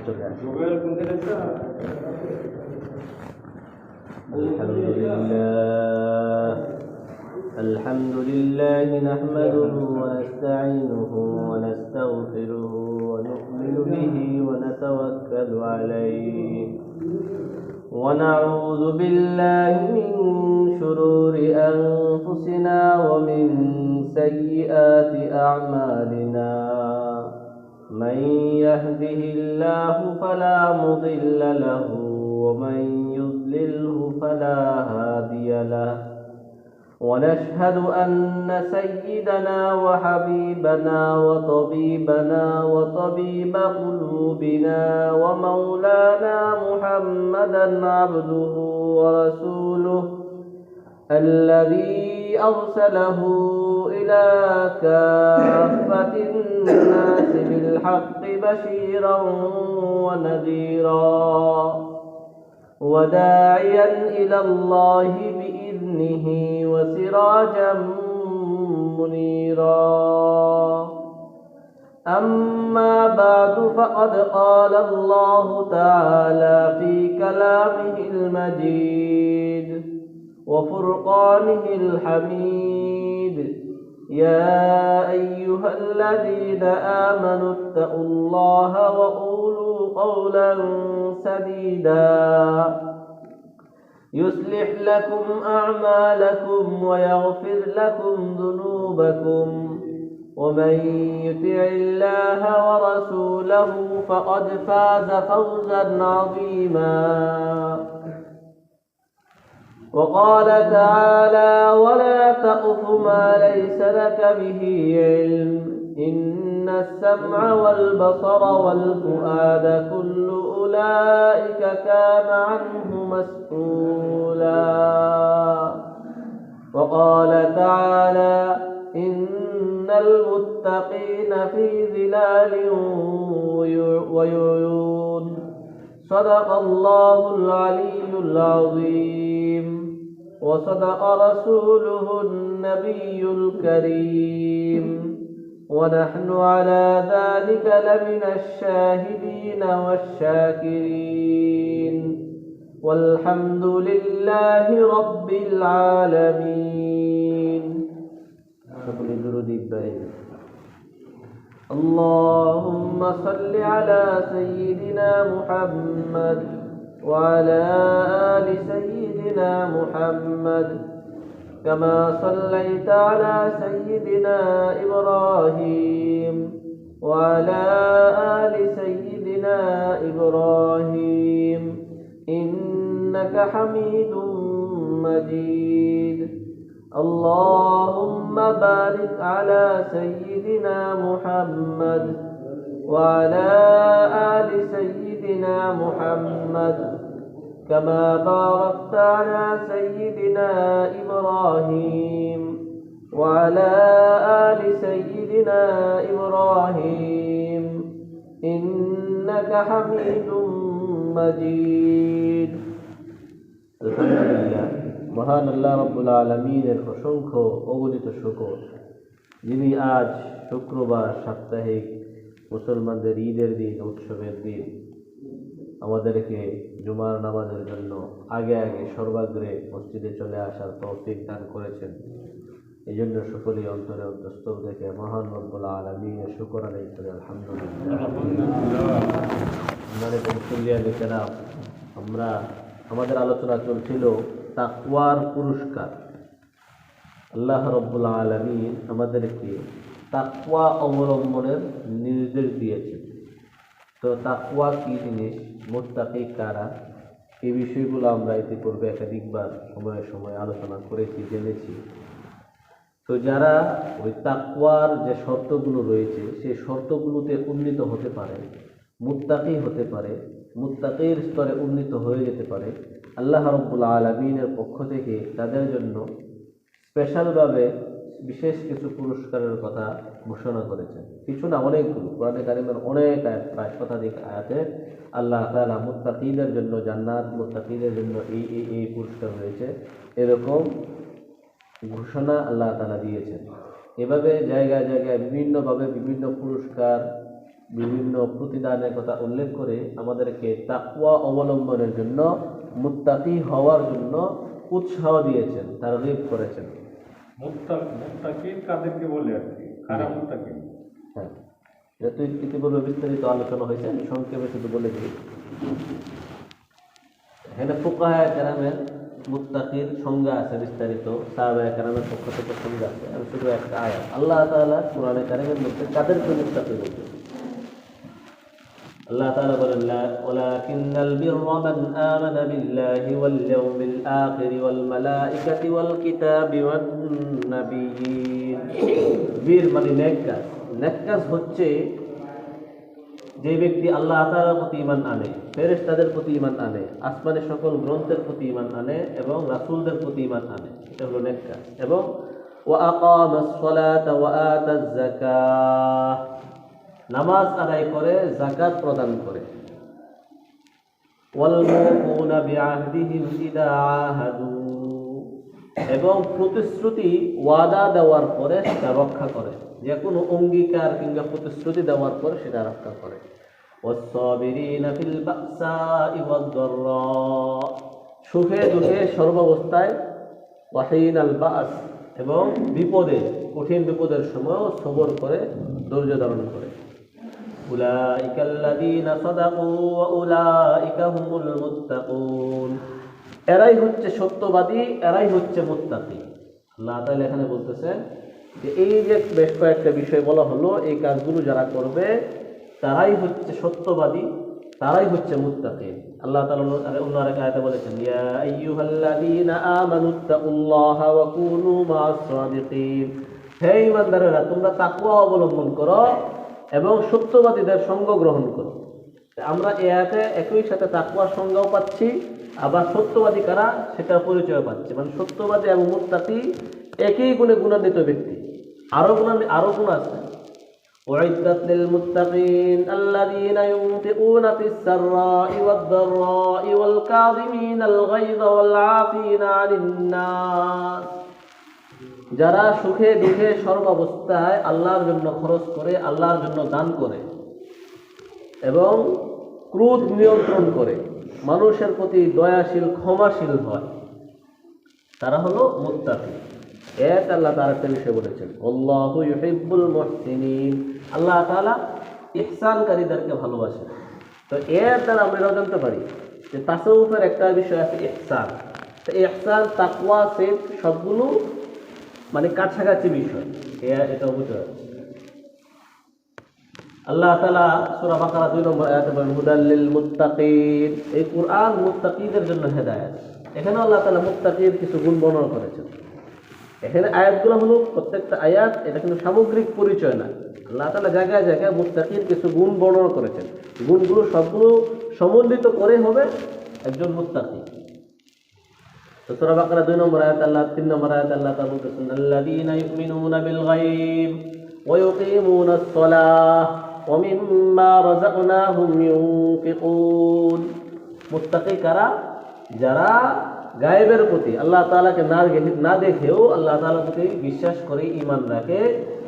চলে আসে। আলহামদুলিল্লাহ নাহমাদুহু ওয়া নাস্তাঈনুহু ওয়া নাস্তাগফিরুহু ওয়া নু'মিনু বিহি ওয়া নাতাওয়াক্কালু আলাইহি ওয়া নাউযু বিল্লাহি মিন শুরুরি আনফুসিনা ওয়া মিন সাইয়্যাতি আ'মালিনা من يهده الله فلا مضل له ومن يضلله فلا هادي له ونشهد أن سيدنا وحبيبنا وطبيبنا وطبيب قلوبنا ومولانا محمدا عبده ورسوله الذي أرسله إلى كافة الناس بالحق بشيرا ونذيرا وداعيا إلى الله بإذنه وسراجا منيرا أما بعد فقد قال الله تعالى في كلامه المجيد وفرقانه الحميد يا أيها الذين آمنوا اتقوا الله وقولوا قولا سديدا يصلح لكم أعمالكم ويغفر لكم ذنوبكم ومن يطع الله ورسوله فقد فاز فوزا عظيما وقال تعالى ولا تقف ما ليس لك به علم إن السمع والبصر والفؤاد كل أولئك كان عنه مسؤولا وقال تعالى إن المتقين في ظلال وعيون صدق الله العلي العظيم وصدق رسوله النبي الكريم ونحن على ذلك لمن الشاهدين والشاكرين والحمد لله رب العالمين. اللهم صل على سيدنا محمد وعلى آل سيدنا محمد كما صليت على سيدنا إبراهيم وعلى آل سيدنا إبراهيم إنك حميد مجيد. اللهم بارك على سيدنا محمد وعلى آل سيدنا محمد كما باركت على سيدنا إبراهيم وعلى آل سيدنا إبراهيم إنك حميد مجيد. আলহামদুলিল্লাহ, মহান আল্লাহ রব্বুল আলামিনের অসংখ্য অগণিত শুকর, যিনি আজ শুক্রবার সাপ্তাহিক মুসলমানদের ঈদের দিন, উৎসবের দিন, আমাদেরকে জুমার নামাজের জন্য আগে আগে সর্বাগ্রে মসজিদে চলে আসার তৌফিক দান করেছেন। এই জন্য সকলেই অন্তরে অন্তঃস্থল থেকে মহান রব্বুল আলামিনের শুকর আদায় করে আলহামদুলিল্লাহ। আমাদের আলোচনা চলছিল তাকওয়ার পুরস্কার। আল্লাহ রব্বুল আলামিন আমাদেরকে তাকওয়া অবলম্বনের নির্দেশ দিয়েছেন। তো তাকওয়া কি জিনিস, মুত্তাকি কারা, এই বিষয়গুলো আমরা ইতিপূর্বে একাধিকবার সময়ে সময়ে আলোচনা করেছি, জেনেছি। তো যারা ওই তাকওয়ার যে শর্তগুলো রয়েছে সেই শর্তগুলোতে উন্নীত হতে পারে, মুত্তাকি হতে পারে, মুত্তাকির স্তরে উন্নীত হয়ে যেতে পারে, আল্লাহ রাব্বুল আলামিনের পক্ষ থেকে তাদের জন্য স্পেশালভাবে বিশেষ কিছু পুরস্কারের কথা ঘোষণা করেছেন। কিছু না, অনেকগুলো। কোরআনে কারিমের অনেক আয়াত, প্রায় শতাধিক আয়াতে আল্লাহ তাআলা মুত্তাকিদের জন্য জান্নাত, মুত্তাকিদের জন্য এই পুরস্কার রয়েছে, এরকম ঘোষণা আল্লাহ তাআলা দিয়েছেন। এভাবে জায়গায় জায়গায় বিভিন্নভাবে বিভিন্ন পুরস্কার বিভিন্ন প্রতিদানের কথা উল্লেখ করে আমাদেরকে তাকওয়া অবলম্বনের জন্য, মুত্তাকি হওয়ার জন্য উৎসাহ দিয়েছেন, তারগীব করেছেন। মুত্তাকি কাদেরকে বলে আর কি, কারা মুত্তাকি? হ্যাঁ, এটা তো ইতিপূর্বে বিস্তারিত আলোচনা হয়েছে, আমি সংক্ষেপে শুধু বলে দিই। এখানে ফুকাহায়ে কেরামের মুত্তাকির সংজ্ঞা আছে বিস্তারিত, সাহাবায়ে কেরামের পক্ষ থেকে সংজ্ঞা আছে। আমি শুধু একটা আয়াত, আল্লাহ তাআলা কোরআনে কারীমের মধ্যে কাদেরকে মুত্তাকি বলছেন। আল্লাহ তাআলা বলেন, ওয়ালাকিন্নাল বিররা মান আমানা বিল্লাহি ওয়াল ইয়াউমিল আখির ওয়াল মালাইকাতি ওয়াল কিতাবি ওয়ান নাবিয়্যিন। বীর মানে নেক কাজ। নেক কাজ হচ্ছে যে ব্যক্তি আল্লাহ তাআলার প্রতি ঈমান আনে, ফেরেশতাদের প্রতি ঈমান আনে, আসমানের সকল গ্রন্থের প্রতি ঈমান আনে এবং রাসূলদের প্রতি ঈমান আনে, এটা হলো নেক কাজ। এবং ওয়া আকামাস সালাতা ওয়া আতাজ যাকাহ, নামাজ আদায় করে, যাকাত প্রদান করে। ওয়াল মুফুনা বিআহদিহিম ইযা আহাদু, এবং প্রতিশ্রুতি ওয়াদা দেওয়ার পরে সেটা রক্ষা করে, যে কোনো অঙ্গীকার কিংবা প্রতিশ্রুতি দেওয়ার পরে সেটা রক্ষা করে। ওয়াস-সাবিরিনা ফিল বাসাই ওয়াদ-দাররা, সুখে দুঃখে সর্বাবস্থায়, ওয়াহিনাল বাস, এবং বিপদে, কঠিন বিপদের সময় সবর করে, ধৈর্য ধারণ করে। উলাইকাল্লাযীনা সাদাকু ওয়া উলাইকা হুমুল মুত্তাকুন, এরাই হচ্ছে সত্যবাদী, এরাই হচ্ছে মুত্তাকি। আল্লাহ তাআলা এখানে বলতেছেন যে এই যে বেশ কয়েকটা বিষয় বলা হলো, এই কাজগুলো যারা করবে তারাই হচ্ছে সত্যবাদী, তারাই হচ্ছে মুত্তাকি। আল্লাহ তাআলা অন্য আরেক আয়াতে বলেছেন, ইয়া আইয়ুহাল্লাযীনা আমানুত্তাকুল্লাহা ওয়া কুনু মা'আস সাদিকিন, হে ঈমানদারেরা, তোমরা তাকওয়া অবলম্বন করো এবং সত্যবাদীদের সঙ্গ গ্রহণ করো। আমরা এই আয়াতে একই সাথে তাকওয়ার সংজ্ঞাও পাচ্ছি, আবার সত্যবাদী কারা সেটার পরিচয় পাচ্ছি। মানে সত্যবাদী এবং মুত্তাকি একই গুণে গুণান্বিত ব্যক্তি। আরো গুণ আছে। উইদ্দাত লিল মুত্তাকিন আল্লাযীনা ইউনফিকুনা ফিস সাররাই ওয়াদ দাররাই ওয়াল কাযিমিনাল গায়যা ওয়াল আফিনা আনিন নাস, যারা সুখে দুঃখে সর্বাবস্থায় আল্লাহর জন্য খরচ করে, আল্লাহর জন্য দান করে এবং ক্রোধ নিয়ন্ত্রণ করে, মানুষের প্রতি দয়াশীল, ক্ষমাশীল হয়, তারা হলো মুত্তাকি। এক আল্লাহ তাআলা একটা বিষয় বলেছেন, আল্লাহু ইউহিব্বুল মুহসিনিন, আল্লাহ তাআলা ইহসানকারীদেরকে ভালোবাসেন। তো এর দ্বারা আমরা জানতে পারি যে তাসাউফের একটা বিষয় আছে ইহসান। তো ইহসান, তাকওয়া, সেফ সবগুলো মানে কাছাকাছি বিষয়, এটা বুঝতে হবে। আল্লাহ তাআলা সূরা বাকারা 2 নম্বর আয়াতে বলেন, হুদাল লিল মুত্তাকিন, এই কুরআন মুত্তাকিদের জন্য হেদায়েত। এখানে আল্লাহ তাআলা মুত্তাকির কিছু গুণ বর্ণনা করেছেন। এখানে আয়াতগুলো হলো প্রত্যেকটা আয়াত, এটা কিন্তু সামগ্রিক পরিচয় না। আল্লাহ তাআলা জায়গায় জায়গায় মুত্তাকির কিছু গুণ বর্ণনা করেছেন। গুণগুলো সবগুলো সমন্বিত করে হবে একজন মুত্তাকি। তো সূরা বাকারা 2 নম্বর আয়াত, 3 নম্বর আয়াত আল্লাহ তাআলা বলতেছেন, আল্লাযীনা ইউমিনুনা বিল গায়ব ওয়া ইউকিমুনাস সালাহ ওয়া মিম্মা রাযাকনাহুম ইউনফিকুন। মুত্তাকি কারা? যারা গায়েবের প্রতি, আল্লাহ তাআলাকে না দেখেও আল্লাহ তাআলার প্রতি বিশ্বাস করে, ঈমান রাখে,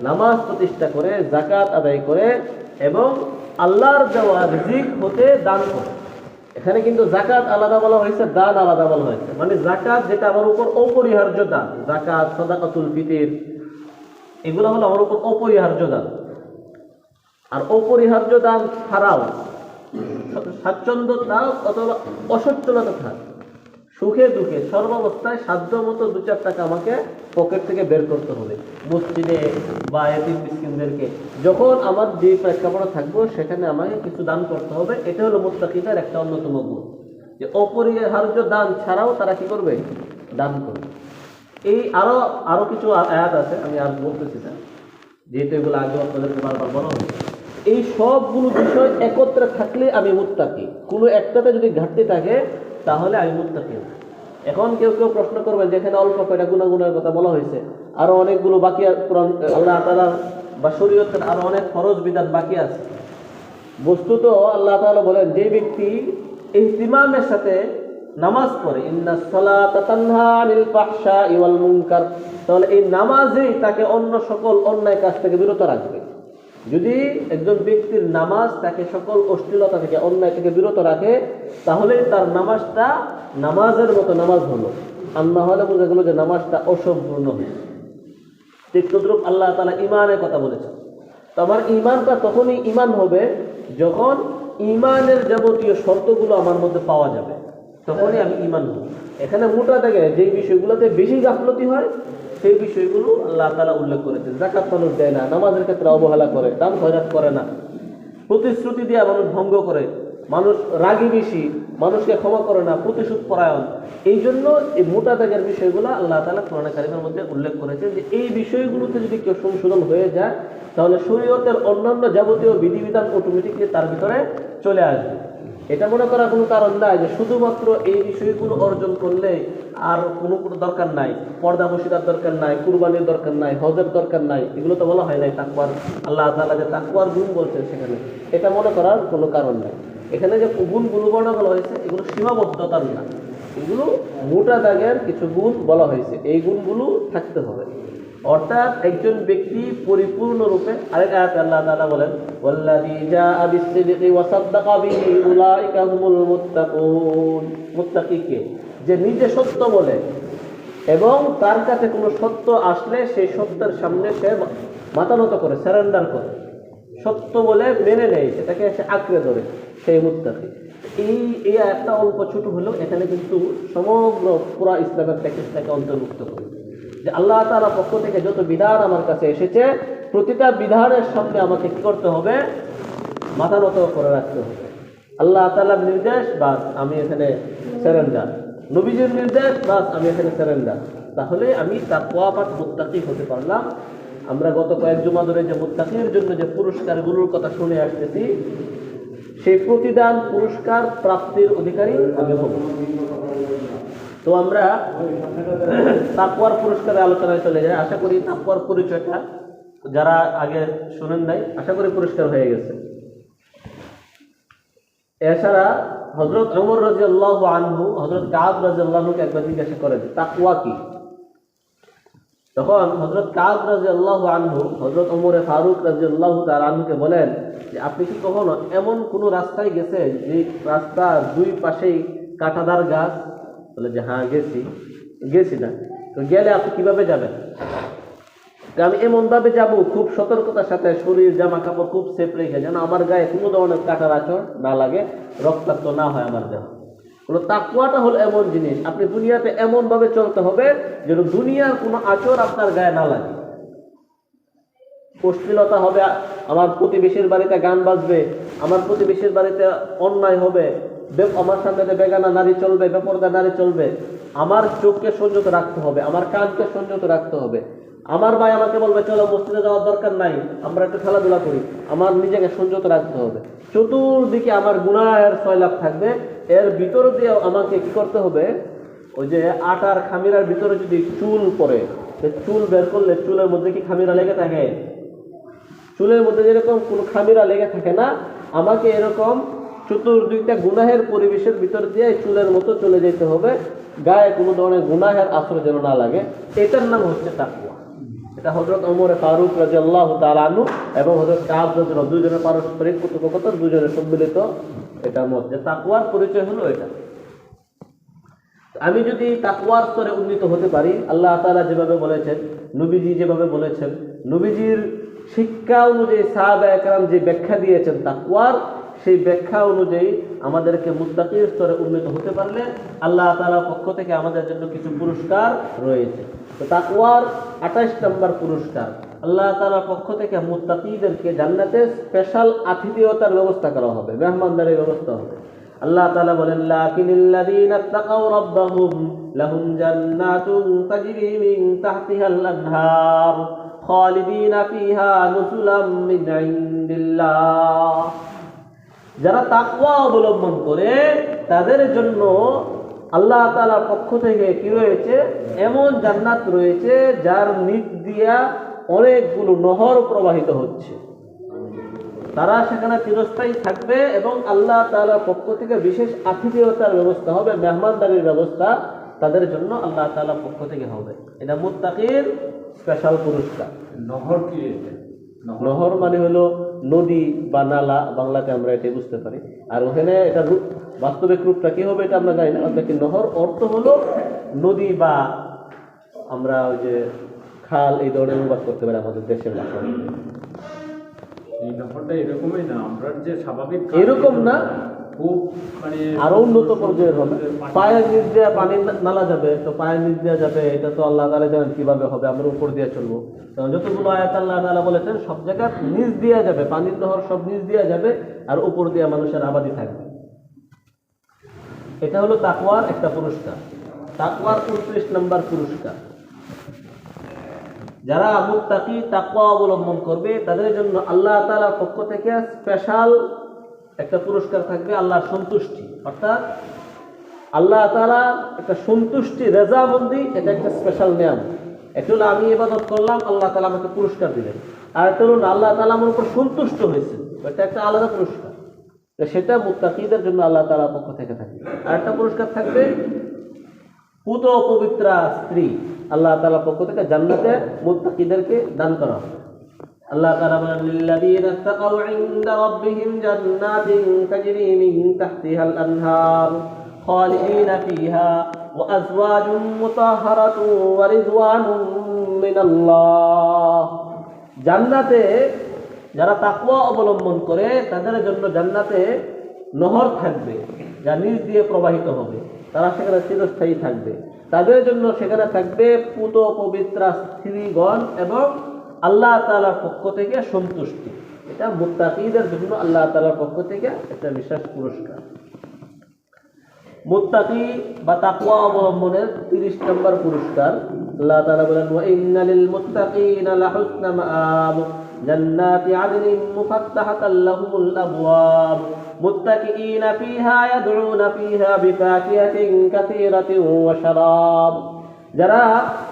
নামাজ প্রতিষ্ঠা করে, যাকাত আদায় করে এবং আল্লাহর দেওয়া রিজিক হতে দান করে। এখানে কিন্তু যাকাত আলাদা বলা হয়েছে, দান আলাদা বলা হয়েছে। মানে যাকাত যেটা আমার উপর অপরিহার্য দান, যাকাত, সাদাকাতুল ফিতর, এগুলো হলো আমার উপর অপরিহার্য দান। আর অপরিহার্য দান ছাড়াও স্বাচ্ছন্দ্য থাক অথবা অসচ্ছলতা থাক, সুখে দুঃখে সর্বাবস্থায় সাধ্য মতো 2-4 টাকা আমাকে পকেট থেকে বের করতে হবে। মসজিদে বা এতিম মিসকিনদেরকে যখন আমার যে প্রেক্ষাপটে থাকবো সেখানে আমাকে কিছু দান করতে হবে। এটা হলো মুত্তাকিদের একটা অন্যতম গুণ, যে অপরিহার্য দান ছাড়াও তারা কি করবে? দান করবে। এই আরো কিছু আয়াত আছে, আমি আর বলতেছি না, যেহেতু এগুলো আগে আপনাদেরকে বারবার বলা হয়েছে। এই সবগুলো বিষয় একত্রে থাকলে আমি মুত্তাকি। কোনো একটাতে যদি ঘাটতি থাকে তাহলে আমি মুত্তাকি না। এখন কেউ প্রশ্ন করবেন যে এখানে অল্প কয়টা গুণাগুণের কথা বলা হয়েছে, আরো অনেকগুলো বাকি, আল্লাহ তাআলা বা শরীয়তের আরো অনেক ফরজ বিধান বাকি আছে। বস্তুত আল্লাহ তাআলা বলেন, যে ব্যক্তি ইহতিমামের সাথে নামাজ পড়ে, ইন্নাস সালাতা তানহা আনিল ফাহশাই ওয়াল মুনকার, তাহলে এই নামাজই তাকে অন্য সকল অন্যায় কাজ থেকে বিরত রাখবে। যদি একজন ব্যক্তির নামাজ তাকে সকল অশ্লীলতা থেকে, অন্যায় থেকে বিরত রাখে, তাহলে তার নামাজটা নামাজের মতো নামাজ হলো। আর না হলে বোঝা গেল যে নামাজটা অসম্পূর্ণ হয়েছে। ঠিক তদ্রুপ আল্লাহ তাআলা ঈমানের কথা বলেছেন। তো আমার ঈমানটা তখনই ঈমান হবে যখন ঈমানের যাবতীয় শর্তগুলো আমার মধ্যে পাওয়া যাবে, তখনই আমি ঈমান হব। এখানে মোটা দাগে যেই বিষয়গুলোতে বেশি গাফলতি হয় সেই বিষয়গুলো আল্লাহ তাআলা উল্লেখ করেছেন। যাকাত মানুষ দেয় না, নামাজের ক্ষেত্রে অবহেলা করে, দান খয়রাত করে না, প্রতিশ্রুতি দিয়ে মানুষ ভঙ্গ করে, মানুষ রাগী বেশি, মানুষকে ক্ষমা করে না, প্রতিশোধ পরায়ণ। এই জন্য এই মোটা দাগের বিষয়গুলো আল্লাহ তাআলা কোরআনে কারিমের মধ্যে উল্লেখ করেছেন যে এই বিষয়গুলোতে যদি কেউ সংশোধন হয়ে যায় তাহলে শরীয়তের অন্যান্য যাবতীয় বিধিবিধান অটোমেটিকলি তার ভিতরে চলে আসবে। এটা মনে করার কোনো কারণ নাই যে শুধুমাত্র এই বিষয়গুলো অর্জন করলে আর কোনো দরকার নাই, পর্দা বসিদার দরকার নাই, কুরবানির দরকার নাই, হজের দরকার নাই, এগুলো তো বলা হয় নাই তাকওয়ার। আল্লাহ তাআলা যে তাকওয়ার গুণ বলছেন সেখানে, এটা মনে করার কোনো কারণ নাই। এখানে যে গুণগুলো বর্ণনা করা হয়েছে এগুলো সীমাবদ্ধতার না, এগুলো মোটা দাগের কিছু গুণ বলা হয়েছে, এই গুণগুলো থাকতে হবে। অর্থাৎ একজন ব্যক্তি পরিপূর্ণরূপে, আরেক আয়াতে আল্লাহ তাআলা বলেন ওয়াল্লাযী জাআ বিস-সিদকি ওয়া সাদ্দাকা বিহি উলাইকা হুমুল মুত্তাকুন। মুত্তাকি কে? যে নিজে সত্য বলে এবং তার কাছে কোনো সত্য আসলে সেই সত্যের সামনে সে মাথা নত করে, সারেন্ডার করে, সত্য বলে মেনে নেয়, সেটাকে সে আঁকড়ে ধরে, সেই মুত্তাকি। এই একটা অল্প ছোট হলেও এখানে কিন্তু সমগ্র পুরা ইসলামের প্যাকেজটাকে অন্তর্ভুক্ত করে যে আল্লাহ তাআলার পক্ষ থেকে যত বিধান আমার কাছে এসেছে প্রতিটা বিধানের সামনে আমাকে কি করতে হবে? মাথা নত করে রাখতে হবে। আল্লাহ তাআলার নির্দেশ, বাস আমি এখানে সারেন্ডার। নবীজির নির্দেশ, বাস আমি এখানে সারেন্ডার। তাহলে আমি তাকওয়াবান মুত্তাকি হতে পারলাম। আমরা গত কয়েক জুমা ধরে যে মুত্তাকির জন্য যে পুরস্কারগুলোর কথা শুনে আসতেছি, সেই প্রতিদান পুরস্কার প্রাপ্তির অধিকারী আমি হব। তো আমরা তাকওয়ার পুরস্কারের আলোচনায় চলে যাই। আশা করি তাকওয়ার পরিচয়টা যারা আগে শুনেন নাই, আশা করি পুরস্কার হয়ে গেছে। এছাড়া হযরত ওমর রাদিয়াল্লাহু আনহু হযরত কাব রাদিয়াল্লাহু আনহুকে একবার জিজ্ঞাসা করেন তাকওয়া কি। তখন হযরত কাব রাদিয়াল্লাহু আনহু হযরত ওমর ফারুক রাদিয়াল্লাহু তাআলা আনহুকে বলেন যে আপনি কি কখনো এমন কোনো রাস্তায় গেছেন যে রাস্তার দুই পাশেই কাঁটাদার গাছ? বলে যে হ্যাঁ গেছি না। তো গেলে আপনি কিভাবে যাবেন? আমি এমনভাবে যাব খুব সতর্কতার সাথে, শরীর জামা কাপড় খুব সেফ রেখে, যেন আমার গায়ে কোনো ধরনের কাঁটার আঁচড় না লাগে, রক্তাক্ত না হয় আমার দেহ। বলো তাকওয়াটা হলো এমন জিনিস, আপনি দুনিয়াতে এমনভাবে চলতে হবে যেন দুনিয়ার কোনো আঁচড় আপনার গায়ে না লাগে। অশ্লীলতা হবে, আমার প্রতিবেশীর বাড়িতে গান বাজবে, আমার প্রতিবেশীর বাড়িতে অন্যায় হবে, আমার সামনে বেগানা নারী চলবে, বেপরদা নারী চলবে, আমার চোখকে সংযত রাখতে হবে, আমার কানকে সংযত রাখতে হবে। আমার ভাই আমাকে বলবে চলো মসজিদে যাওয়ার দরকার নাই, আমরা একটু খেলাধুলা করি, আমার নিজেকে সংযত রাখতে হবে। চতুর্দিকে আমার গুনাহের সয়লাভ থাকবে, এর ভিতর দিয়ে আমাকে কি করতে হবে? ওই যে আটার খামিরার ভিতরে যদি চুল পড়ে, চুল বের করলে চুলের মধ্যে কি খামিরা লেগে থাকে? চুলের মধ্যে যেরকম কোনো খামিরা লেগে থাকে না, আমাকে এরকম চতুর্দিকটা গুনাহের পরিবেশের ভিতর দিয়ে চুলের মতো চলে যেতে হবে, গায়ে কোনো ধরনের গুনাহের আশ্রয় যেন না লাগে। এটার নাম হচ্ছে তাকওয়া। এটা হযরত ওমর ফারুক রাদিয়াল্লাহু তাআলা আনহু এবং হযরত কাব রাদিয়াল্লাহু আনহু দুইজনের পারস্পরিক কথোপকথন, দুইজনের সম্মিলিত এটার মধ্যে তাকওয়ার পরিচয় হলো এটা। আমি যদি তাকওয়ার স্তরে উন্নীত হতে পারি, আল্লাহ তাআলা যেভাবে বলেছেন, নবীজি যেভাবে বলেছেন, নবীজির শিক্ষা অনুযায়ী সাহাবায়ে কেরাম যে ব্যাখ্যা দিয়েছেন তাকওয়ার, সেই ব্যাখ্যা অনুযায়ী আমাদেরকে মুত্তাকির স্তরে উন্নীত হতে পারলে আল্লাহ তাআলার পক্ষ থেকে আমাদের জন্য কিছু পুরস্কার রয়েছে। তো তাকওয়ার 28 নম্বর পুরস্কার, আল্লাহ তাআলার পক্ষ থেকে মুত্তাকিদেরকে জান্নাতে স্পেশাল আতিথেয়তার ব্যবস্থা করা হবে, মেহমানদারির ব্যবস্থা হবে। আল্লাহ তাআলা বলেন লাকিনিল্লাযীনা তাকাউ রাব্বাহুম লাহুম জান্নাতুন তাজরি মিন তাহতিহাল আনহার খালিদিনা ফিহা নুজুলাম মিন ইনদিল্লাহ। যারা তাকওয়া অবলম্বন করে তাদের জন্য আল্লাহ তাআলার পক্ষ থেকে কি রয়েছে? এমন জান্নাত রয়েছে যার নিচ দিয়া অনেকগুলো নহর প্রবাহিত হচ্ছে। তারা সেখানে চিরস্থায়ী থাকবে এবং আল্লাহ তাআলার পক্ষ থেকে বিশেষ আতিথেয়তার ব্যবস্থা হবে, মেহমানদারির ব্যবস্থা তাদের জন্য আল্লাহ তাআলার পক্ষ থেকে হবে। এটা মুত্তাকির স্পেশাল পুরস্কার। নহর কি? নহর মানে হলো নদী বা নালা, বাংলাতে আমরা এটাই বুঝতে পারি। আর ওখানে এটা বাস্তবিক রূপটা কি হবে এটা আমরা জানি না। অর্থাৎ কি নহর অর্থ হলো নদী বা আমরা ওই যে খাল, এই ধরনের অনুবাদ করতে পারি আমাদের দেশের ভাষা। এই ব্যাপারটা এরকমই না, আমরা যে স্বাভাবিক এরকম না, খুব মানে আরো উন্নত পর্যায়ের হবে। পায়ের নিচ দিয়ে পানি নালা যাবে, তো পায়ের নিচ দিয়ে যাবে, এটা তো আল্লাহ তাআলা জানেন কিভাবে হবে, আমরা উপর দিয়ে চলবো। তো যতগুলো আয়াত আল্লাহ তাআলা বলেছেন সব জায়গায় নিচ দিয়ে যাবে, পানির নহর সব নিচ দিয়ে যাবে, আর উপর দিয়ে মানুষের আবাদি থাকবে। এটা হলো তাকওয়ার একটা পুরস্কার, তাকওয়ার 29 নম্বর পুরস্কার। যারা মুত্তাকি তাকওয়া অবলম্বন করবে তাদের জন্য আল্লাহ তাআলার পক্ষ থেকে স্পেশাল একটা পুরস্কার থাকবে, আল্লাহর সন্তুষ্টি। অর্থাৎ আল্লাহ তাআলা একটা সন্তুষ্টি, রেজামন্দি, এটা একটা স্পেশাল নিয়ামত। এটা হলো আমি ইবাদত করলাম, আল্লাহ তাআলা আমাকে পুরস্কার দিলেন। আর এটা হলো আল্লাহ তাআলা আমার উপর সন্তুষ্ট হয়েছে, এটা একটা আলাদা পুরস্কার। তো সেটা মুত্তাকিদের জন্য আল্লাহ তাআলার পক্ষ থেকে থাকবে। আর একটা পুরস্কার থাকবে পুত পবিত্রা স্ত্রী, আল্লাহ তাআলার পক্ষ থেকে জান্নাতে মুত্তাকিদেরকে দান করা হবে। আল্লাহ তাআলা বলেন লিল্লাযীনা তাকাউ ইনদা রাব্বিহিম জান্নাতিন তাজরি মিন তাহতিহাল আনহার খালিদিনা ফিহা ওয়া আজওয়াজুম মুতাহহারাতুন ওয়া রিদওয়ানুম মিনাল্লাহ। জান্নাতে যারা তাকওয়া অবলম্বন করে তাদের জন্য জান্নাতে নহর থাকবে যা নিজ দিয়ে প্রবাহিত হবে, তারা সেখানে চিরস্থায়ী থাকবে। তাদের জন্য সেখানে থাকবে পুত পবিত্রা স্ত্রীগণ এবং আল্লাহ তাআলার পক্ষ থেকে সন্তুষ্টি। এটা মুত্তাকিদের জন্য আল্লাহ তাআলার পক্ষ থেকে একটা বিশেষ পুরস্কার। মুত্তাকি বা তাকওয়া অবলম্বনের 30 নম্বর পুরস্কার আল্লাহ তাআলা বলেন ওয়া ইন্না লিল মুত্তাকিনা লাহুসনা মাআব জান্নাতি আদনিন মুফাত্তাহাতাল লাহুমুল আবওয়াব মুত্তাকিইনা ফিহা ইয়াদউনা ফিহা বিফাকিহাতিন কাসীরাতিন ওয়া শারাব। যারা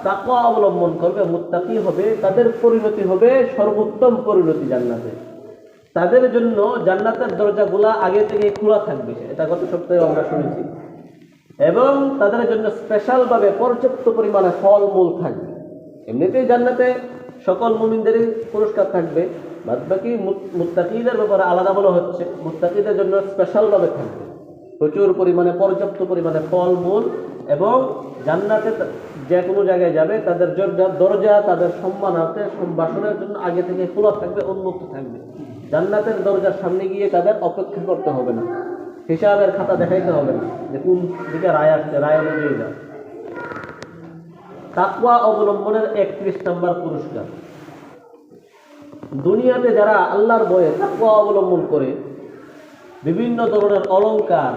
তাকওয়া অবলম্বন করবে, মুত্তাকি হবে, তাদের পরিণতি হবে সর্বোত্তম পরিণতি জান্নাতে। তাদের জন্য জান্নাতের দরজাগুলা আগে থেকে খোলা থাকবে, এটা গত সপ্তাহে আমরা শুনেছি। এবং তাদের জন্য স্পেশালভাবে পর্যাপ্ত পরিমাণে ফলমূল থাকবে। এমনিতেই জান্নাতে সকল মুমিনদেরই পুরস্কার থাকবে, বাদবাকি মুত্তাকিদের ব্যাপারে আলাদা বলা হচ্ছে। মুত্তাকিদের জন্য স্পেশালভাবে থাকবে প্রচুর পরিমাণে, পর্যাপ্ত পরিমাণে ফলমূল। এবং জান্নাতে যে কোনো জায়গায় যাবে তাদের দরজা, তাদের সম্মানার্থে সম্ভাষণের জন্য আগে থেকে খোলা থাকবে, উন্মুক্ত থাকবে। জান্নাতের দরজার সামনে গিয়ে তাদের অপেক্ষা করতে হবে না, হিসাবের খাতা দেখাইতে হবে না যে কোন দিকে রায় আসছে, রায় অনুযায়ী যাও। তাকওয়া অবলম্বনের 31 নম্বর পুরস্কার। দুনিয়াতে যারা আল্লাহর ভয়ে তাকওয়া অবলম্বন করে, বিভিন্ন ধরনের অলংকার,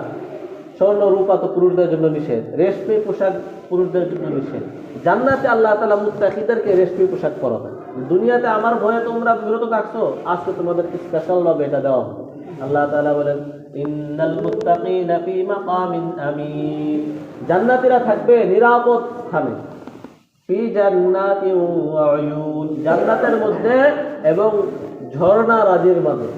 স্বর্ণ রূপা তো পুরুষদের জন্য নিষেধ, রেশমি পোশাক পুরুষদের জন্য নিষেধ। জান্নাতে আল্লাহ তাআলা মুত্তাকিদেরকে রেশমি পোশাক পরাবেন। দুনিয়াতে আমার ভয়ে তোমরা বিরত থাকছো, আজকে তোমাদেরকে স্পেশাল ভাবে এটা দেওয়া হবে। আল্লাহ তাআলা বলেন ইন্নাল মুত্তাকিনা ফি মাকামিন আমিন। জান্নাতীরা থাকবে নিরাপদ স্থানে, ফি জান্নাতিন ওয়া উয়ুন, জান্নাতের মধ্যে এবং ঝর্ণা রাজির মাঝে।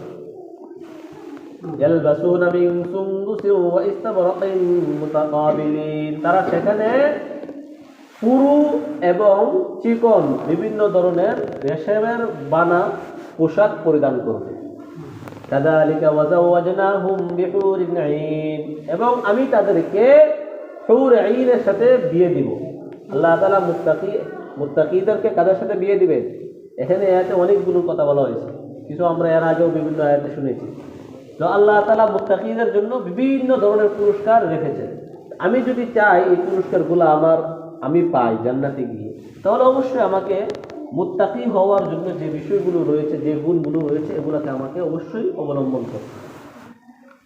ইয়ালবাসুনা মিন সুনদুসিন ওয়া ইস্তাবরাকিন মুতাকাবিলিন, তারা সেখানে পুরু এবং চিকন বিভিন্ন ধরনের রেশমের বানা পোশাক পরিধান করবে। কাযালিকা ওয়া যাওয়াজনাহুম বিহুরিন আইন, এবং আমি তাদেরকে হুর আইনের সাথে বিয়ে দিব। আল্লাহ তাআলা মুত্তাকিদেরকে কাদের সাথে বিয়ে দিবেন? এখানে আয়াতে অনেকগুলো কথা বলা হয়েছে, কিছু আমরা এর আগেও বিভিন্ন আয়াতে শুনেছি। তো আল্লাহ তাআলা মুত্তাকিদের জন্য বিভিন্ন ধরনের পুরস্কার রেখেছেন। আমি যদি চাই এই পুরস্কারগুলো আমি পাই জান্নাতে গিয়ে, তাহলে অবশ্যই আমাকে মুত্তাকি হওয়ার জন্য যে বিষয়গুলো রয়েছে, যে গুণগুলো রয়েছে, এগুলোকে আমাকে অবশ্যই অবলম্বন করতে হবে।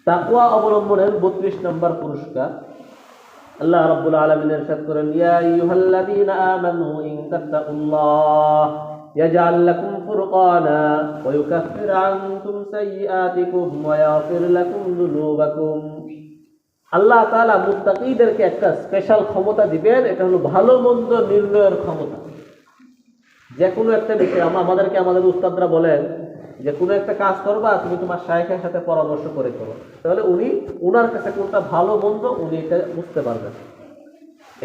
তাকওয়া অবলম্বনের 32 নম্বর পুরস্কার আল্লাহ রাব্বুল আলামিন ইরশাদ করেন ইয়া আইয়ুহাল্লাযীনা আমানু ইন তাত্তাকুল্লাহ ইয়াজআল লাকুম ফুরকানা ওয়া ইউকাফির আনকুম সাইয়্যাতিকুম ওয়া ইয়াগফির লাকুম যুনুবাকুম। আল্লাহ তাআলা মুত্তাকিদেরকে একটা স্পেশাল ক্ষমতা দিবেন, এটা হলো ভালো মন্দ নির্ণয়ের ক্ষমতা। যে কোনো একটা বিষয় আমাদেরকে আমাদের উস্তাদরা বলেন যে কোনো একটা কাজ করবা, তুমি তোমার শায়েখের সাথে পরামর্শ করে করো, তাহলে উনার কাছে কোনটা ভালো মন্দ উনি এটা বুঝতে পারবেন।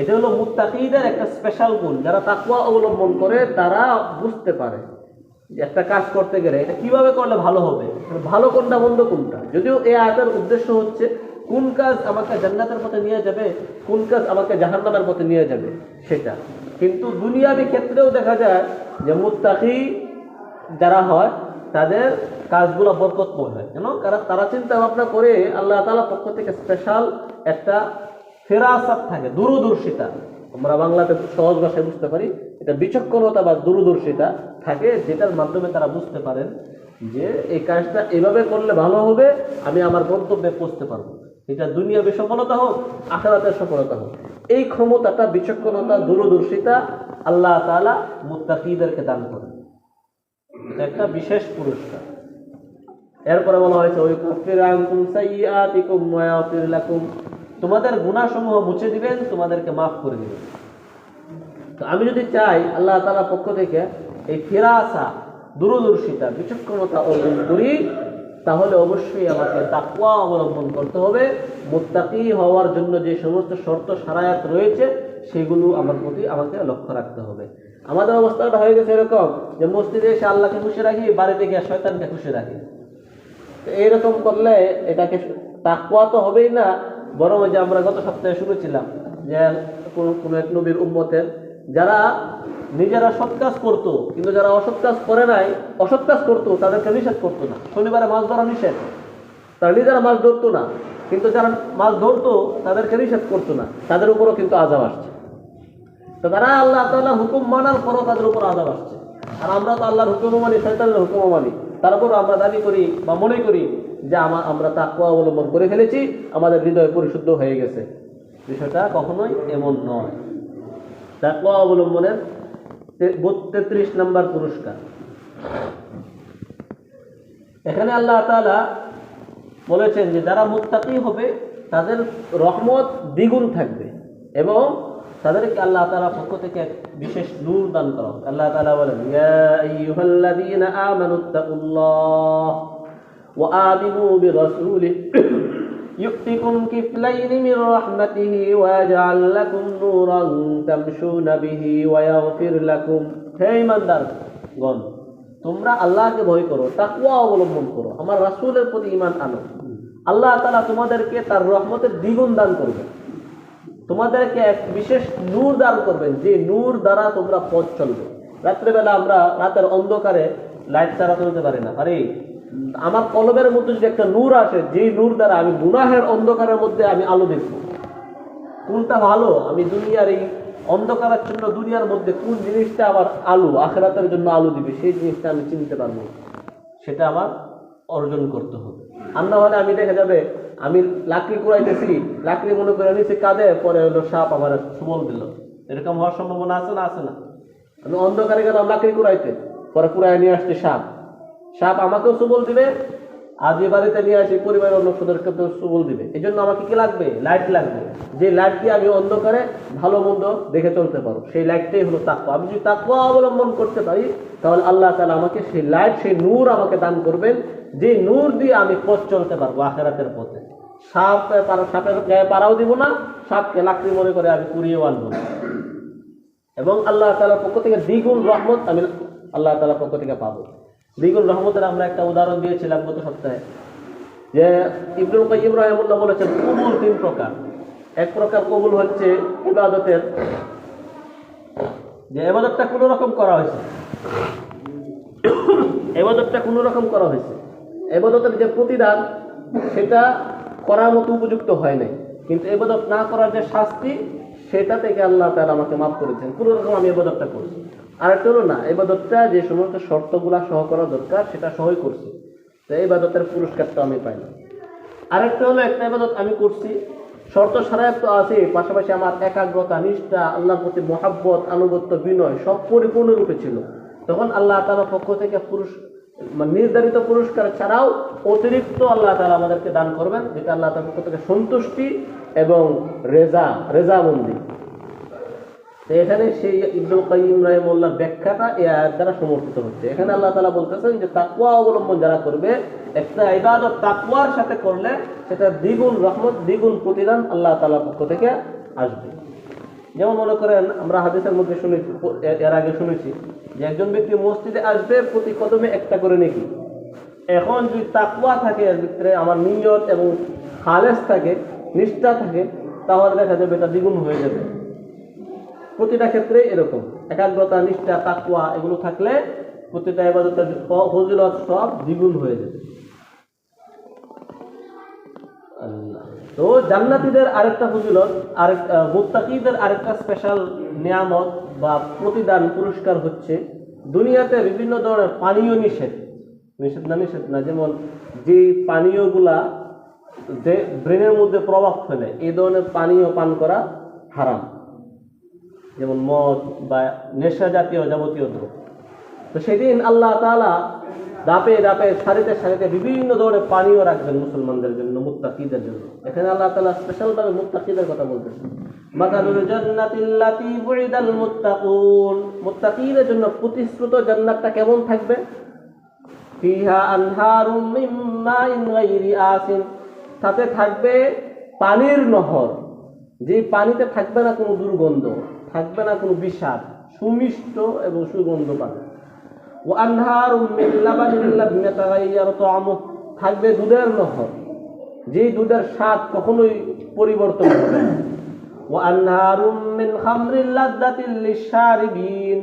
এটা হলো মুত্তাকিদের একটা স্পেশাল গুণ। যারা তাকওয়া অবলম্বন করে তারা বুঝতে পারে যে একটা কাজ করতে গেলে এটা কিভাবে করলে ভালো হবে, ভালো কোনটা মন্দ কোনটা। যদিও এই আয়াতের উদ্দেশ্য হচ্ছে কোন কাজ আমাকে জান্নাতের পথে নিয়ে যাবে, কোন কাজ আমাকে জাহান্নামের পথে নিয়ে যাবে সেটা। কিন্তু দুনিয়াবি ক্ষেত্রেও দেখা যায় যে মুত্তাকি যারা হয় তাদের কাজগুলো বরকতময় হয়। কেন? কারণ তারা চিন্তা ভাবনা করে আল্লাহ তাআলার পক্ষ থেকে স্পেশাল একটা ফেরাসাত থাকে, দূরদর্শিতা। আমরা বাংলাতে সহজ ভাষায় বুঝতে পারি, এটা বিচক্ষণতা বা দূরদর্শিতা থাকে, যেটার মাধ্যমে তারা বুঝতে পারেন যে এই কাজটা এভাবে করলে ভালো হবে, আমি আমার গন্তব্যে পৌঁছতে পারবো। এটা দুনিয়াবি সফলতা হোক, আখিরাতের সফলতা হোক, এই ক্ষমতাটা, বিচক্ষণতা, দূরদর্শিতা আল্লাহ তাআলা মুত্তাকিদেরকে দান করেন। এটা একটা বিশেষ পুরস্কার। এরপরে বলা হয়েছে ওয়াইকুফিরু আনকুম সাইয়্যাতিকুম ওয়া ইয়াগফির লাকুম, তোমাদের গুনাহসমূহ মুছে দিবেন, তোমাদেরকে মাফ করে দিবেন। তো আমি যদি চাই আল্লাহ তাআলার পক্ষ থেকে এই ফিরাসা, দূরদর্শিতা, বিচক্ষণতা অর্জন করি, তাহলে অবশ্যই আমাকে তাকওয়া অবলম্বন করতে হবে। মুত্তাকি হওয়ার জন্য যে সমস্ত শর্ত শারায়াত রয়েছে সেগুলো আমার প্রতি আমাকে লক্ষ্য রাখতে হবে। আমাদের অবস্থাটা হয়ে গেছে এরকম যে মসজিদে এসে আল্লাহকে খুশি রাখি, বাড়িতে গিয়ে শয়তানকে খুশি রাখি। তো এইরকম করলে এটাকে তাকওয়া তো হবেই না, বরং যে আমরা গত সপ্তাহে শুনেছিলাম যে কোন এক নবীর উম্মতের যারা নিজেরা সৎ কাজ করতো, কিন্তু যারা অসৎ কাজ করে নাই, অসৎ কাজ করতো, তাদেরকে নিষেধ করতো না। শনিবারে মাছ ধরা নিষেধ, তারা নিজেরা মাছ ধরতো না, কিন্তু যারা মাছ ধরতো তাদেরকে নিষেধ করতো না, তাদের উপরও কিন্তু আযাব আসছে। তো তারা আল্লাহ তাআলার হুকুম মানার পরও তাদের উপর আযাব আসছে। আর আমরা তো আল্লাহর হুকুমও মানি, শয়তানের হুকুমও মানি, তারপরও আমরা দাবি করি বা মনে করি যে আমরা তাকওয়া অবলম্বন করে ফেলেছি, আমাদের হৃদয় পরিশুদ্ধ হয়ে গেছে। বিষয়টা কখনোই এমন নয়। তাকওয়া অবলম্বনের 33 নম্বর পুরস্কার। এখানে আল্লাহ তাআলা বলেছেন যে যারা মুত্তাকি হবে তাদের রহমত দ্বিগুণ থাকবে এবং তাদেরকে আল্লাহ তাআলার পক্ষ থেকে বিশেষ নূর দান করা হবে। আল্লাহ তাআলা বলেন, ইয়া আইয়ুহাল্লাযীনা আমানুত্তাকুল্লাহ ওয়া আমিনু বিরাসূলিহি ইউতিকুম কিফলাইনি মির রাহমাতিহি ওয়া ইয়াজআল লাকুম নূরান তামশুনা বিহি ওয়া ইয়াগফির লাকুম। হে ঈমানদারগণ, তোমরা আল্লাহকে ভয় করো, তাকওয়া অবলম্বন করো, আমার রাসূলের প্রতি ঈমান আনো। আল্লাহ তাআলা তোমাদেরকে তার রহমতের দ্বিগুণ দান করবেন, তোমাদেরকে এক বিশেষ নূর দান করবেন, যে নূর দ্বারা তোমরা পথ চলবে। রাত্রেবেলা আমরা রাতের অন্ধকারে লাইট ছাড়া চলতে পারি না। আরে আমার কলবের মধ্যে যদি একটা নূর আসে, যে নূর দ্বারা আমি গুনাহের অন্ধকারের মধ্যে আমি আলো দেখব, কোনটা ভালো, আমি দুনিয়ার এই অন্ধকারের জন্য দুনিয়ার মধ্যে কোন জিনিসটা আমার আলো, আখিরাতের জন্য আলো দিবে, সেই জিনিসটা আমি চিনতে পারবো, সেটা আমার অর্জন করতে হবে। আর না হলে আমি দেখা যাবে আমি লাকড়ি কুড়াইতেছি, লাকড়ি মনে করে নিচে কাঁদে, পরে হলো সাপ আমার সুবল দিল। এরকম হওয়ার সম্ভাবনা আছে না? আছে না? আমি অন্ধকারে গেলাম লাকড়ি কুড়াইতে, পরে কুড়াই নিয়ে আসছে সাপ, সাপ আমাকেও সুবল দিবে, আর যে বাড়িতে নিয়ে আসি পরিবারের অন্য সদস্যকে সুবল দিবে। এই জন্য আমাকে কি লাগবে? লাইট লাগবে, যে লাইট দিয়ে আমি অন্ধকারে ভালো মন্দ দেখে চলতে পারো। সেই লাইটটাই হলো তাকওয়া। আমি যদি তাকওয়া অবলম্বন করতে পারি, তাহলে আল্লাহ তাআলা আমাকে সেই লাইট, সেই নূর আমাকে দান করবেন, যে নূর দিয়ে আমি পথ চলতে পারবো আখিরাতের পথে। সাপের গায়ে পাড়াও দিব না, সাপকে লাকড়ি মনে করে আমি কুড়িয়েও আনবো না। এবং আল্লাহ তাআলার পক্ষ থেকে দ্বিগুণ রহমত আমি আল্লাহ তাআলার পক্ষ থেকে পাবো। দ্বিগুণ রহমতের আমরা একটা উদাহরণ দিয়েছিলাম গত সপ্তাহে, যে ইবনুল কাইয়্যিম রাহিমাহুল্লাহ বলেছেন কবুল 3 প্রকার। এক প্রকার কবুল হচ্ছে ইবাদতের, যে ইবাদতটা কোনো রকম করা হয়েছে, ইবাদতটা কোনো রকম করা হয়েছে, ইবাদতের যে প্রতিদান সেটা করার মতো উপযুক্ত হয় নাই, কিন্তু ইবাদত না করার যে শাস্তি, সেটা থেকে আল্লাহ তাআলা আমাকে মাফ করেছেন, কোনো রকম আমি ইবাদতটা করছি। আরেকটা হলো না, ইবাদতটা যে সমস্ত শর্তগুলা সহ করা দরকার সেটা সহই করছি, তো ইবাদতের পুরস্কারটা আমি পাই না। আরেকটা হলো একটা ইবাদত আমি করছি, শর্ত শারায়াত তো আছে, পাশাপাশি আমার একাগ্রতা, নিষ্ঠা, আল্লাহর প্রতি মহাব্বত, আনুগত্য, বিনয় সব পরিপূর্ণরূপে ছিল, তখন আল্লাহ তাআলার পক্ষ থেকে নির্ধারিত পুরস্কার ছাড়াও অতিরিক্ত আল্লাহ তাআলা আমাদেরকে দান করবেন, যেটা আল্লাহ তাআলার পক্ষ থেকে সন্তুষ্টি এবং রেজামন্দি। তো এখানে সেই ইবনুল কাইয়্যিম রাহিমাহুল্লাহর ব্যাখ্যাটা এই আয়াত দ্বারা সমর্থিত হচ্ছে। এখানে আল্লাহ তাআলা বলতেছেন যে তাকওয়া অবলম্বন যারা করবে, একটা ইবাদত তাকওয়ার সাথে করলে সেটা দ্বিগুণ রহমত, দ্বিগুণ প্রতিদান আল্লাহ তাআলার পক্ষ থেকে আসবে। যেমন মনে করেন আমরা হাদিসের মধ্যে শুনেছি, এর আগে শুনেছি যে একজন ব্যক্তি মসজিদে আসবে প্রতি কদমে একটা করে নেকি। এখন যদি তাকওয়া থাকে এর ভিতরে, আমার নিয়ত এবং খালেস থাকে, নিষ্ঠা থাকে, তাহলে দেখা যাবে এটা দ্বিগুণ হয়ে যাবে। প্রতিটা ক্ষেত্রে এরকম একাগ্রতা, নিষ্ঠা, তাকওয়া এগুলো থাকলে প্রতিটা ইবাদতের ফজিলত সব দ্বিগুণ হয়ে যাবে। তো জান্নাতীদের আরেকটা ফজিলত, মুত্তাকিদের আরেকটা স্পেশাল নিয়ামত বা প্রতিদান পুরস্কার হচ্ছে দুনিয়াতে বিভিন্ন ধরনের পানীয় নিষেধ না, যেমন যে পানীয়গুলা যে ব্রেনের মধ্যে প্রভাব ফেলে এই ধরনের পানীয় পান করা হারাম, যেমন মদ বা নেশা জাতীয় যাবতীয় দ্রব্য। তো সেদিন আল্লাহ তাআলা ধাপে ধাপে সারিতে সারিতে বিভিন্ন ধরনের পানীয় রাখবেন মুসলমানদের জন্য, মুত্তাকিদের জন্য। এখানে আল্লাহ তাআলা স্পেশালভাবে মুত্তাকিদের কথা বলতেছেন। মাতালুল জান্নাতিল্লাতী বুইদাল মুত্তাকুন, মুত্তাকিদের জন্য প্রতিশ্রুত জান্নাতটা কেমন থাকবে? ফিহা আনহারুম মিন মাইন গায়রি আসিন, তাতে থাকবে পানির নহর, যে পানিতে থাকবে না কোনো দুর্গন্ধ, থাকবে না কোনো বিষাদ, সুমিষ্ট এবং সুগন্ধ পানি। ওয়া আনহারুম মিন লাবানিন লাম ইয়াতাগায়্যারু তা'আমুহু, থাকবে দুধের নহর, যেই দুধের স্বাদ কখনোই পরিবর্তন হবে না। ওয়া আনহারুম মিন খামরিল লাযযাতিল লিশশারিবিন,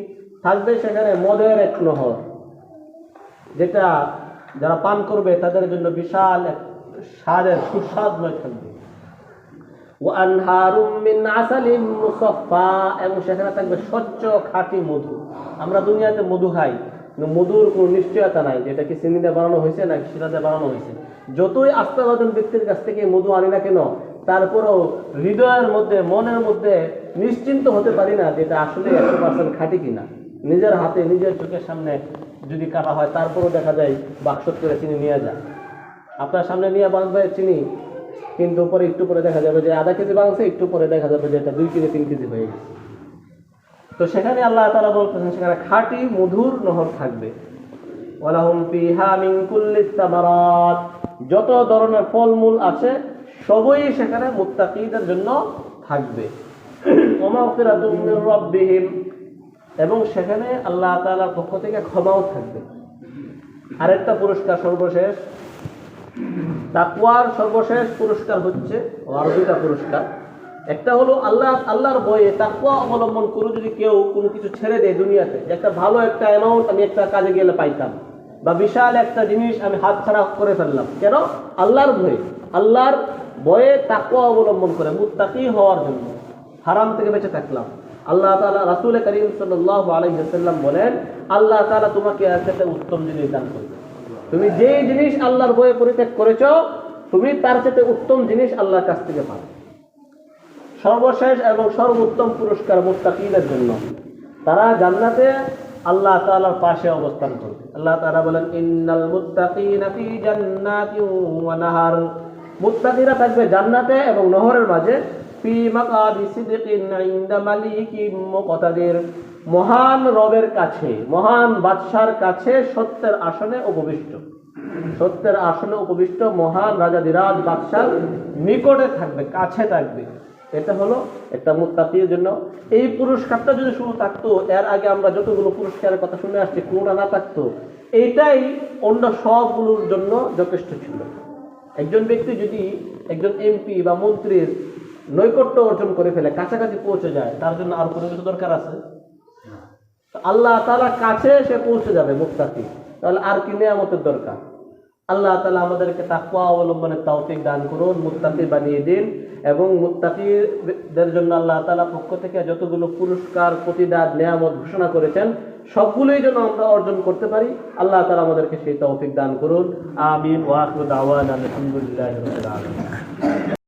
থাকবে সেখানে মদের এক নহর, যেটা যারা পান করবে তাদের জন্য বিশাল এক স্বাদের সুস্বাদময় থাকবে। ওয়া আনহারুম মিন আসালিন মুসাফফা, এবং সেখানে থাকবে স্বচ্ছ খাঁটি মধু। আমরা দুনিয়াতে মধু খাই, কিন্তু মধুর কোনো নিশ্চয়তা নাই যেটা কি চিনিতে বানানো হয়েছে নাকি শিরাতে বানানো হয়েছে। যতই আস্থাবাদন ব্যক্তির কাছ থেকে মধু আনি না কেন, তারপরেও হৃদয়ের মধ্যে, মনের মধ্যে নিশ্চিন্ত হতে পারি না যেটা আসলে 100% খাঁটি কিনা। নিজের হাতে নিজের চোখের সামনে যদি কাটা হয়, তারপরেও দেখা যায় বাক্সত করে চিনি নিয়ে যায়। আপনার সামনে নিয়ে বাঁধবে চিনি, কিন্তু পরে একটু পরে দেখা যাবে যে আধা কেজি বাংছে, একটু পরে দেখা যাবে যে এটা 2 কেজি 3 কেজি হয়ে গেছে। তো সেখানে আল্লাহ তাআলা বলতেছেন সেখানে খাঁটি মধুর নহর থাকবে। ওয়ালাহুম ফিহা মিন কুল্লিস সামারাত, যত ধরনের ফলমূল আছে সবই সেখানে মুত্তাকিদের জন্য থাকবে। ওয়া মাগফিরাতুম মির রাব্বিহিম, এবং সেখানে আল্লাহ তাআলার পক্ষ থেকে ক্ষমাও থাকবে। আরেকটা পুরস্কার সর্বশেষ, তাকওয়ার সর্বশেষ পুরস্কার হচ্ছে, আর দুইটা পুরস্কার। একটা হলো আল্লাহর ভয়ে তাকওয়া অবলম্বন করে যদি কেউ কোনো কিছু ছেড়ে দেয় দুনিয়াতে, একটা ভালো একটা অ্যামাউন্ট আমি একটা কাজে গেলে পাইতাম, বা বিশাল একটা জিনিস আমি হাতছাড়া করে ফেললাম, কেন? আল্লাহর ভয়ে তাকওয়া অবলম্বন করে মুত্তাকি হওয়ার জন্য হারাম থেকে বেঁচে থাকলাম। আল্লাহ তাআলা, রাসূল করিম সাল্লাল্লাহু আলাইহি ওয়াসাল্লাম বলেন, আল্লাহ তাআলা তোমাকে এর চেয়ে উত্তম জিনিস দান করবে। তুমি যেই জিনিস আল্লাহর ভয়ে পরিত্যাগ করেছো, তুমি তার চেয়ে উত্তম জিনিস আল্লাহর কাছ থেকে পাবে। সর্বশেষ এবং সর্বোত্তম পুরস্কার মুত্তাকিদের জন্য, তারা জান্নাতে আল্লাহ তাআলার পাশে অবস্থান করবে। আল্লাহ তাআলা বলেন, ইন্নাল মুত্তাকিনা ফি জান্নাতিন ওয়া নাহার, মুত্তাকিরা থাকবে জান্নাতে এবং নহরের মাঝে। ফি মাকাদি সিদকিন ইনদা মালিকিন মুকতাদির, মহান রবের কাছে, মহান বাদশার কাছে সত্যের আসনে উপবিষ্ট, সত্যের আসনে উপবিষ্ট মহান রাজাধিরাজ বাদশার নিকটে থাকবে, কাছে থাকবে। এটা হলো একটা মুত্তাকির জন্য। এই পুরস্কারটা যদি শুরু থাকতো, এর আগে আমরা যতগুলো পুরস্কারের কথা শুনে আসছি কোনটা না থাকতো, এইটাই অন্য সবগুলোর জন্য যথেষ্ট ছিল। একজন ব্যক্তি যদি একজন এমপি বা মন্ত্রীর নৈকট্য অর্জন করে ফেলে, কাছাকাছি পৌঁছে যায়, তার জন্য আর কোনো কিছু দরকার আছে? আল্লাহ তাআলা কাছে সে পৌঁছে যাবে মুত্তাকি, তাহলে আর কি নিয়ামতের দরকার? আল্লাহ তাআলা আমাদেরকে তাকওয়া অবলম্বনের তৌফিক দান করুন, মুত্তাকি বানিয়ে দিন, এবং মুত্তাকিদের জন্য আল্লাহ তাআলা পক্ষ থেকে যতগুলো পুরস্কার, প্রতিদান, নিয়ামত ঘোষণা করেছেন সবগুলোই যেন আমরা অর্জন করতে পারি। আল্লাহ তাআলা আমাদেরকে সেই তৌফিক দান করুন। আমিন। ওয়া আখিরু দাওয়ানা আলহামদুলিল্লাহি রাব্বিল আলামিন।